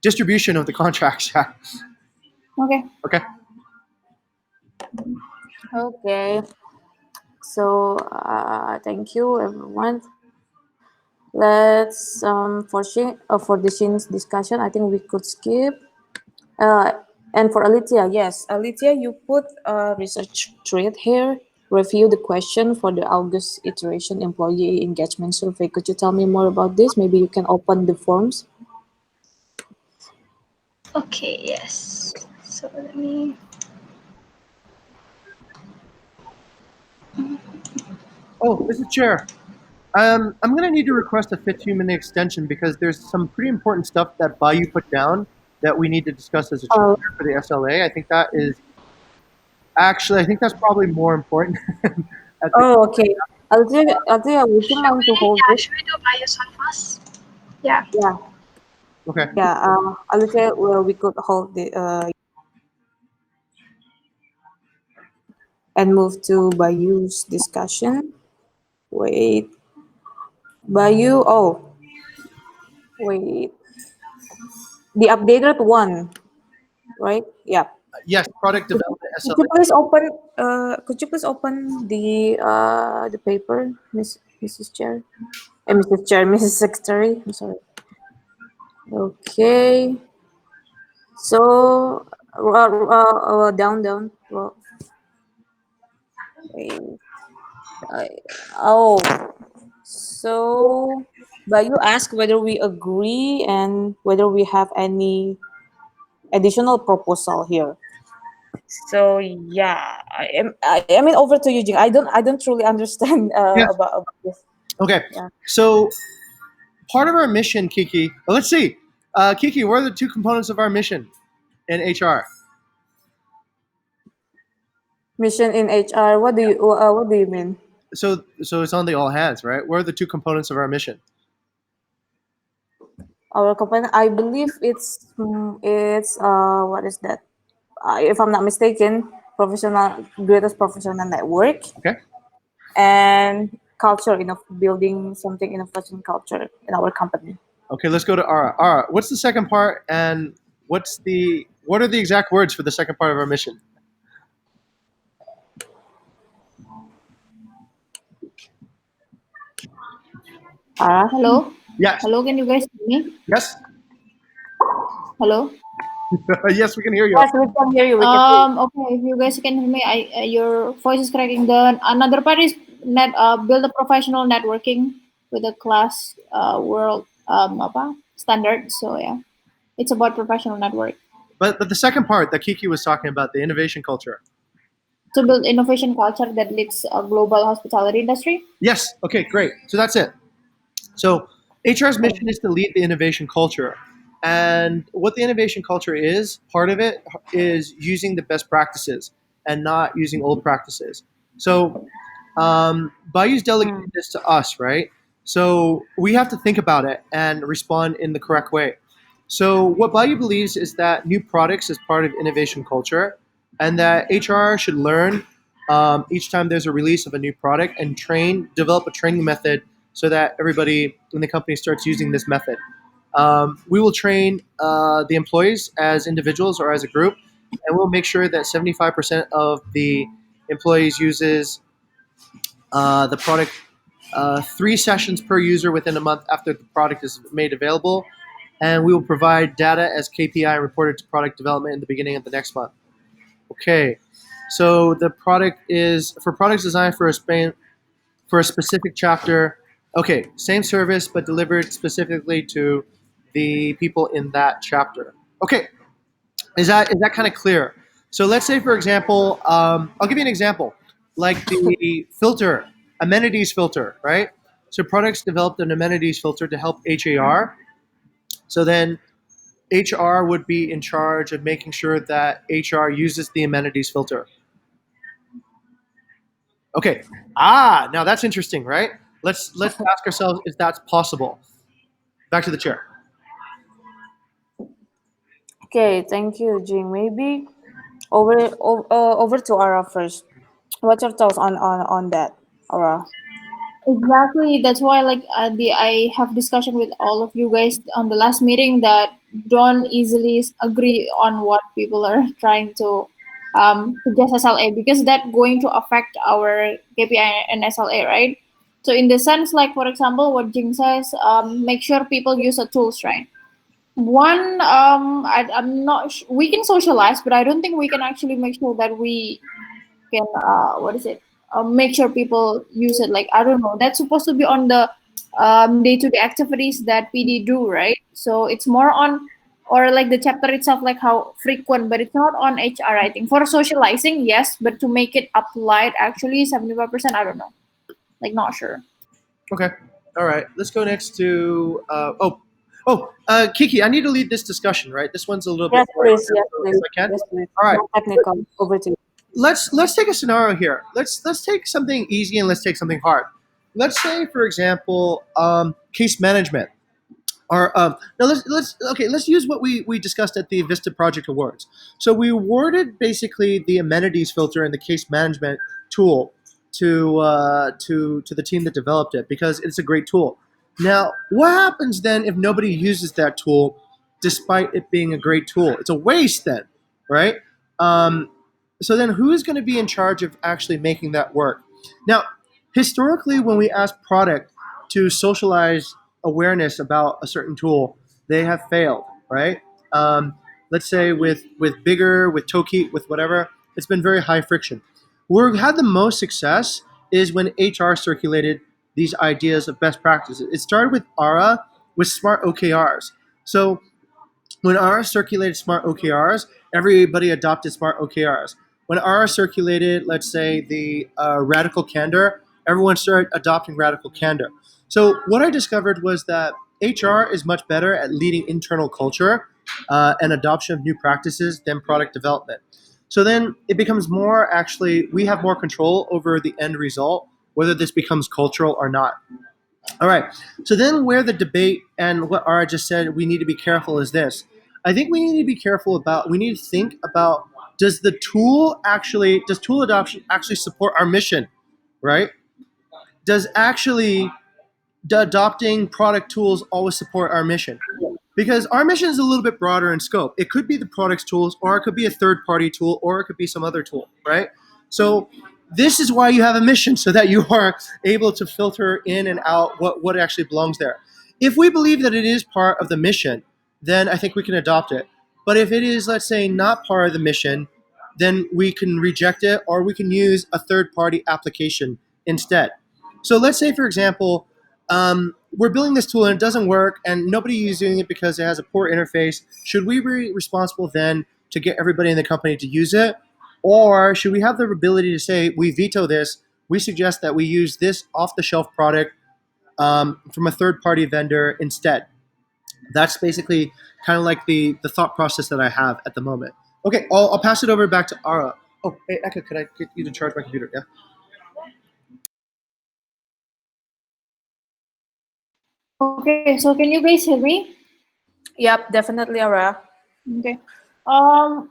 distribution of the contracts. Yeah. Okay. Okay. Okay. So thank you everyone. Let's Let's for the Shin's discussion, I think we could skip. Uh, and for Alicia, yes, Alicia, you put a research thread here. Review the question for the August iteration employee engagement survey. Could you tell me more about this? Maybe you can open the forms. Okay, yes. So let me. Oh, Mr. Chair, I'm going to need to request a 15-minute extension because there's some pretty important stuff that Bayu put down that we need to discuss as a chair Uh, for the SLA. I think that is actually, I think that's probably more important. At the, oh, okay. Alicia, would you mind to hold it? Should we do bias one first? Yeah. Yeah, okay. yeah. Alicia, well, we could hold the and move to Bayu's discussion. Wait, Bayu. Oh, wait. The updated one, right? Yeah. Yes, product Could development could you SLA. please open could you please open the paper, Mrs. Chair? Mrs. Chair, Mrs. Secretary. I'm sorry. Okay. So down. Well, wait. I, oh, so but you ask whether we agree and whether we have any additional proposal here. So yeah, I mean over to you, Jing. I don't truly understand Yes. about this. Okay. Yeah. So part of our mission, Kiki. Well, let's see. Kiki, what are the two components of our mission in HR? Mission in HR. What do you mean? So it's on the all hands, right? What are the two components of our mission? Our company. I believe it's what is that? If I'm not mistaken, professional greatest professional network Okay. and culture building something innovation culture in our company. Okay, let's go to Ara. Ara, what's the second part, and what are the exact words for the second part of our mission? Hello? Yes. Hello, can you guys hear me? Yes. Hello? Yes, we can hear you. Yes, we can hear you. We can hear you. Okay, if you guys can hear me, your voice is cracking. The another part is build a professional networking with a class world apa standard. So yeah, it's about professional network But the second part that Kiki was talking about, the innovation culture. to build innovation culture that leads a global hospitality industry. Yes. Okay, great. So that's it. So HR's mission is to lead the innovation culture. And what the innovation culture is, part of it is using the best practices and not using old practices. So Bayou's delegated this to us, right? So we have to think about it and respond in the correct way. So what Bayou believes is that new products is part of innovation culture, and that HR should learn each time there's a release of a new product and develop a training method so that everybody in the company starts using this method. We will train the employees as individuals or as a group, and we'll make sure that 75% of the employees uses the product 3 sessions per user within a month after the product is made available. And we will provide data as KPI reported to product development in the beginning of the next month. Okay, so the product is for products designed for a specific chapter. Okay, same service but delivered specifically to the people in that chapter. Okay, is that kind of clear? So let's say, for example, I'll give you an example, like the filter, amenities filter, right? So products developed an amenities filter to help HAR. So then HR would be in charge of making sure that HR uses the amenities filter. Okay. Now that's interesting, right? Let's ask ourselves if that's possible. Back to the chair. Okay, thank you, Jing. Maybe over to Ara first. What's your thoughts on that, Ara? Exactly. That's why, like, I have discussion with all of you guys on the last meeting that don't easily agree on what people are trying to suggest SLA because that going to affect our KPI and SLA, right? So in the sense, like for example, what Jing says, make sure people use the tools, right? One, I'm not. We can socialize, but I don't think we can actually make sure that we can. What is it? Make sure people use it. Like I don't know. That's supposed to be on the day-to-day activities that PD do, right? So it's more on, or like the chapter itself, like how frequent, but it's not on HR. I think for socializing, yes, but to make it applied, actually, 75%. I don't know. Like not sure. Okay. All right. Let's go next to Kiki. I need to lead this discussion, right? This one's a little bit Yes, more please. Yes, technical, if please. I can. Yes, please. All right. More technical. Over to you. Let's take a scenario here. Let's take something easy and let's take something hard. Let's say, for example, case management. Or no, let's use what we discussed at the Vista Project Awards. So we awarded basically the amenities filter and the case management tool to the team that developed it because it's a great tool. Now, what happens then if nobody uses that tool, despite it being a great tool? It's a waste then, right? Um, so then, who is going to be in charge of actually making that work? Now, historically, when we ask product to socialize awareness about a certain tool, they have failed, right? Let's say with bigger, with Toki, with whatever, it's been very high friction. Where we've had the most success is when HR circulated these ideas of best practices. It started with ARA with smart OKRs. So when ARA circulated smart OKRs, everybody adopted smart OKRs. When ARA circulated, let's say, the radical candor, everyone started adopting radical candor. So what I discovered was that HR is much better at leading internal culture and adoption of new practices than product development. So then it becomes more actually, we have more control over the end result, whether this becomes cultural or not. All right. So then, where the debate and what Ara just said, we need to be careful is this. I think we need to be careful about. We need to think about: does tool adoption actually support our mission, right? Does actually adopting product tools always support our mission? Because our mission is a little bit broader in scope. It could be the product's tools, or it could be a third party tool, or it could be some other tool, right? So this is why you have a mission, so that you are able to filter in and out what actually belongs there. If we believe that it is part of the mission, then I think we can adopt it. But if it is, let's say, not part of the mission, then we can reject it, or we can use a third party application instead. So let's say, for example, we're building this tool and it doesn't work and nobody is using it because it has a poor interface. Should we be responsible then to get everybody in the company to use it? Or should we have the ability to say, we veto this, we suggest that we use this off the shelf product from a third party vendor instead? That's basically kind of like the thought process that I have at the moment. Okay, I'll pass it over back to Ara. Oh, hey, Eka, could I get you to charge my computer? Yeah. Okay, so can you guys hear me? Yep, definitely, Aura. Okay. Um,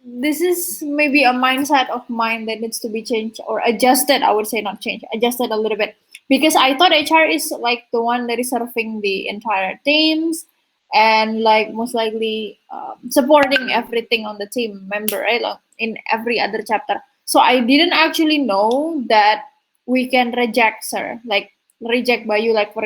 this is maybe a mindset of mine that needs to be changed or adjusted. I would say not changed, adjusted a little bit because I thought HR is like the one that is serving the entire teams and like most likely supporting everything on the team member, right? Like in every other chapter. So I didn't actually know that we can reject, sir, like reject by you, like for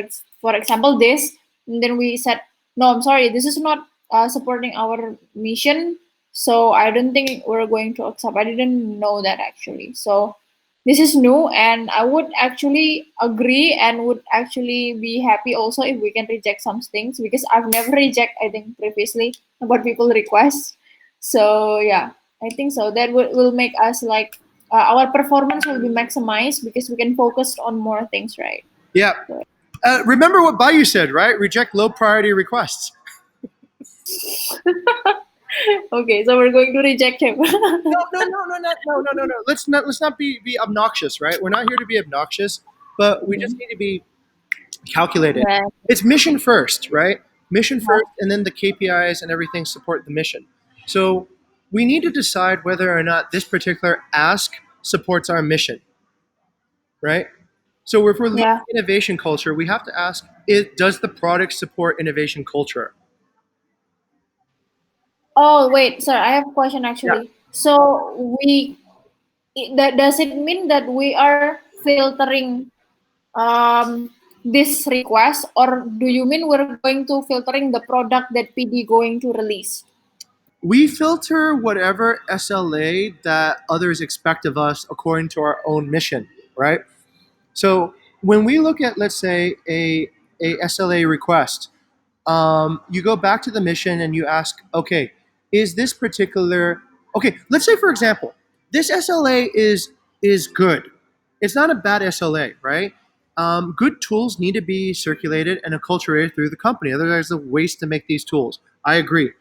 example this, and then we said no, I'm sorry, this is not supporting our mission. So I don't think we're going to accept. I didn't know that actually. So this is new, and I would actually agree and would actually be happy also if we can reject some things because I've never reject I think previously about people requests. So yeah, I think so. That will make us like our performance will be maximized because we can focus on more things, right? Yeah. Remember what Bayou said, right? Reject low priority requests. Okay, so we're going to reject him. No. Let's not be obnoxious, right? We're not here to be obnoxious, but we just need to be calculated. Yeah. It's mission first, right? Mission first, and then the KPIs and everything support the mission. So we need to decide whether or not this particular ask supports our mission, right? So if we're looking Yeah. at innovation culture, we have to ask: does the product support innovation culture? Oh, wait, sir, I have a question Yeah. actually. So that does it mean that we are filtering this request, or do you mean we're going to filtering the product that PD going to release? We filter whatever SLA that others expect of us according to our own mission, right? So when we look at, let's say, a SLA request, you go back to the mission and you ask, okay, is this particular, okay, let's say for example, this SLA is good. It's not a bad SLA, right? Good tools need to be circulated and acculturated through the company. Otherwise, it's a waste to make these tools. I agree.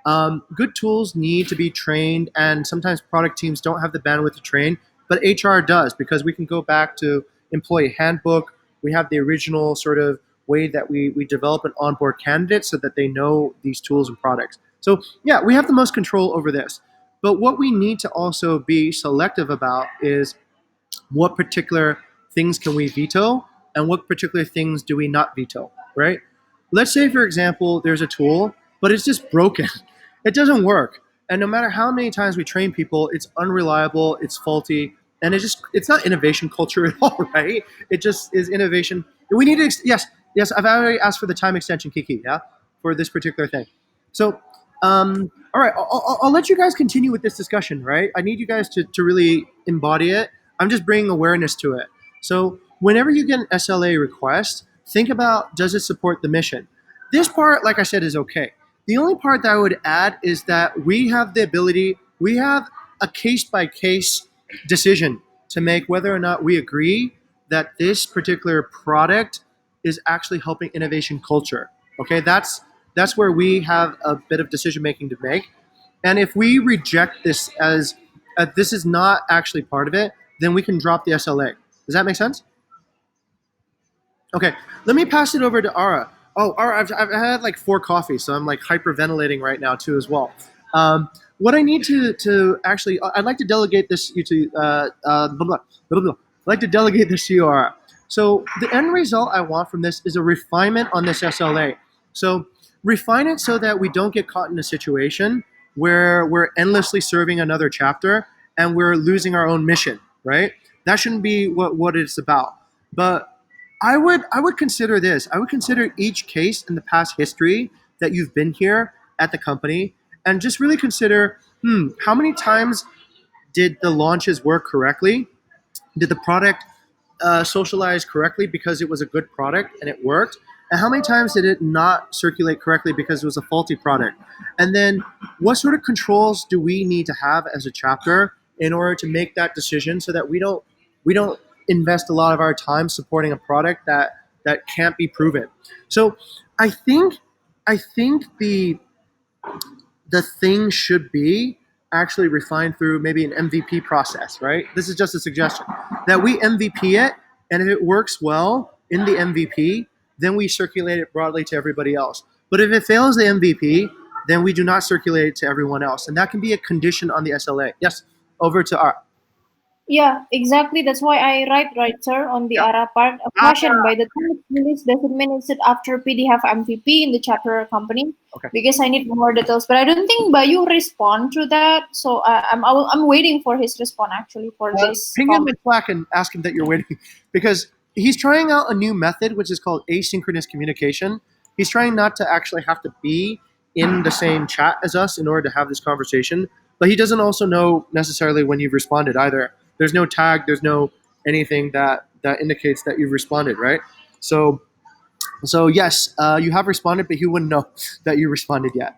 Good tools need to be trained, and sometimes product teams don't have the bandwidth to train, but HR does, because we can go back to employee handbook. We have the original sort of way that we develop an onboard candidate so that they know these tools and products. So yeah, we have the most control over this. But what we need to also be selective about is what particular things can we veto and what particular things do we not veto, right? Let's say, for example, there's a tool, but it's just broken. It doesn't work. And no matter how many times we train people, it's unreliable, it's faulty, and it's not innovation culture at all, right? It just is innovation. We need to, yes, I've already asked for the time extension, Kiki, yeah, for this particular thing. So, all right, I'll let you guys continue with this discussion, right? I need you guys to really embody it. I'm just bringing awareness to it. So whenever you get an SLA request, think about, does it support the mission? This part, like I said, is okay. The only part that I would add is that we have the ability, we have a case-by-case decision to make whether or not we agree that this particular product is actually helping innovation culture. Okay, that's where we have a bit of decision making to make. And if we reject this as this is not actually part of it, then we can drop the SLA. Does that make sense? Okay, let me pass it over to Ara. Oh, Ara, I've had like 4 coffees, so I'm like hyperventilating right now too as well. What I need to actually, I'd like to delegate this you to, blah, blah, blah, blah. I'd like to delegate this to you, Ara. So the end result I want from this is a refinement on this SLA. So refine it so that we don't get caught in a situation where we're endlessly serving another chapter and we're losing our own mission, right? That shouldn't be what it's about. But I would consider this. I would consider each case in the past history that you've been here at the company, and just really consider, how many times did the launches work correctly? Did the product socialize correctly because it was a good product and it worked? And how many times did it not circulate correctly because it was a faulty product? And then what sort of controls do we need to have as a chapter in order to make that decision so that we don't invest a lot of our time supporting a product that can't be proven? So I think the thing should be actually refined through maybe an MVP process, right? This is just a suggestion that we MVP it, and if it works well in the MVP, then we circulate it broadly to everybody else. But if it fails the MVP, then we do not circulate it to everyone else, and that can be a condition on the SLA. Yes, over to Art. Yeah, exactly. That's why I right, sir, on the ARA part. A question, by the time it's released, does it mean it's after PD have MVP in the chapter company? Okay. Because I need more details. But I don't think Bayu respond to that. So I'm waiting for his response actually for this. Ping him in Slack and ask him that you're waiting, because he's trying out a new method, which is called asynchronous communication. He's trying not to actually have to be in the same chat as us in order to have this conversation, but he doesn't also know necessarily when you've responded either. There's no tag, there's no anything that indicates that you've responded, right? So yes, you have responded, but he wouldn't know that you responded yet.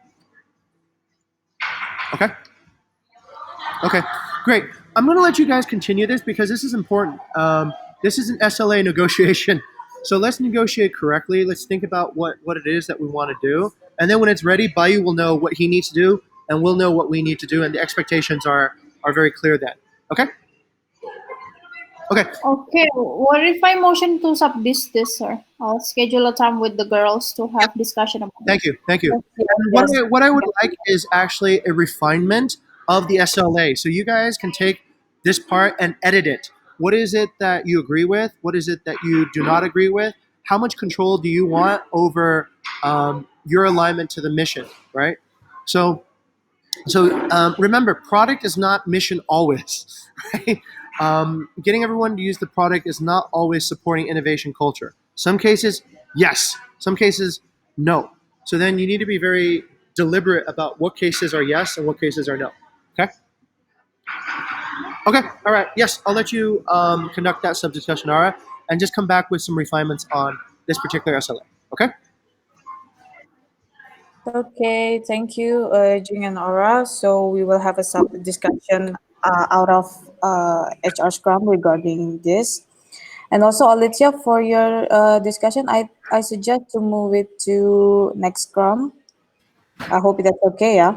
Okay? Okay, great. I'm going to let you guys continue this because this is important. This is an SLA negotiation. So let's negotiate correctly. Let's think about what it is that we want to do. And then when it's ready, Bayu will know what he needs to do, and we'll know what we need to do, and the expectations are very clear then. Okay? Okay. Okay. What if I motion to sub this, sir? I'll schedule a time with the girls to have discussion about it. Thank you. Thank you. Yes. What I would like is actually a refinement of the SLA. So you guys can take this part and edit it. What is it that you agree with? What is it that you do not agree with? How much control do you want over your alignment to the mission, right? So remember, product is not mission always, right? getting everyone to use the product is not always supporting innovation culture. Some cases, yes. Some cases, no. So then you need to be very deliberate about what cases are yes and what cases are no. Okay? Okay, all right. Yes, I'll let you conduct that sub discussion, Ara, and just come back with some refinements on this particular SLA. Okay? Okay, thank you, Jing and Aura. So we will have a sub discussion out of HR Scrum regarding this. And also, Alicia, for your discussion, I suggest to move it to next Scrum. I hope that's okay, yeah?